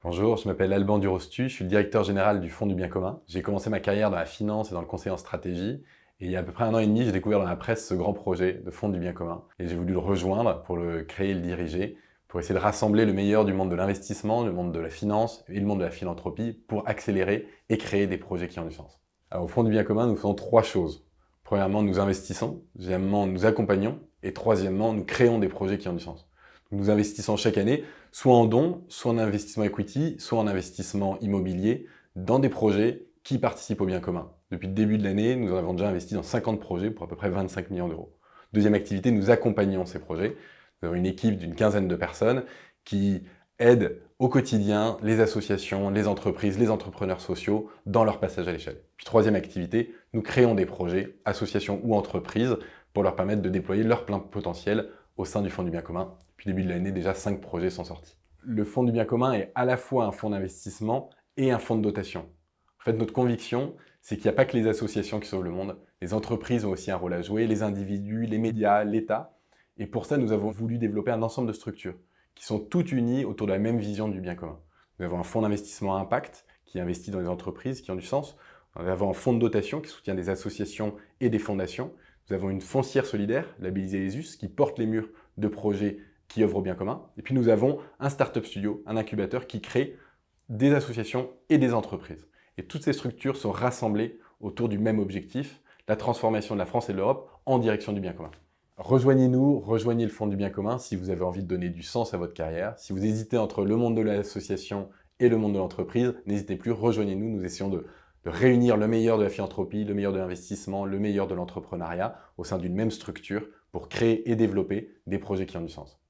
Bonjour, je m'appelle Alban Durostu, je suis le directeur général du Fonds du Bien Commun. J'ai commencé ma carrière dans la finance et dans le conseil en stratégie. Et il y a à peu près 1 an et demi, j'ai découvert dans la presse ce grand projet de Fonds du Bien Commun. Et j'ai voulu le rejoindre pour le créer et le diriger, pour essayer de rassembler le meilleur du monde de l'investissement, le monde de la finance et le monde de la philanthropie pour accélérer et créer des projets qui ont du sens. Alors, au Fonds du Bien Commun, nous faisons 3 choses. Premièrement, nous investissons. Deuxièmement, nous accompagnons. Et troisièmement, nous créons des projets qui ont du sens. Nous investissons chaque année, soit en dons, soit en investissement equity, soit en investissement immobilier, dans des projets qui participent au bien commun. Depuis le début de l'année, nous en avons déjà investi dans 50 projets pour à peu près 25 millions d'euros. Deuxième activité, nous accompagnons ces projets. Nous avons une équipe d'une quinzaine de personnes qui aident au quotidien les associations, les entreprises, les entrepreneurs sociaux dans leur passage à l'échelle. Puis troisième activité, nous créons des projets, associations ou entreprises, pour leur permettre de déployer leur plein potentiel au sein du Fonds du Bien Commun. Depuis le début de l'année, déjà 5 projets sont sortis. Le Fonds du Bien Commun est à la fois un fonds d'investissement et un fonds de dotation. En fait, notre conviction, c'est qu'il n'y a pas que les associations qui sauvent le monde. Les entreprises ont aussi un rôle à jouer, les individus, les médias, l'État. Et pour ça, nous avons voulu développer un ensemble de structures qui sont toutes unies autour de la même vision du bien commun. Nous avons un fonds d'investissement à impact qui investit dans les entreprises qui ont du sens. Nous avons un fonds de dotation qui soutient des associations et des fondations. Nous avons une foncière solidaire, labellisée ESUS, qui porte les murs de projets qui œuvrent au bien commun. Et puis nous avons un startup studio, un incubateur qui crée des associations et des entreprises. Et toutes ces structures sont rassemblées autour du même objectif, la transformation de la France et de l'Europe en direction du bien commun. Rejoignez-nous, rejoignez le Fonds du Bien Commun si vous avez envie de donner du sens à votre carrière. Si vous hésitez entre le monde de l'association et le monde de l'entreprise, n'hésitez plus, rejoignez-nous. Nous essayons de réunir le meilleur de la philanthropie, le meilleur de l'investissement, le meilleur de l'entrepreneuriat au sein d'une même structure pour créer et développer des projets qui ont du sens.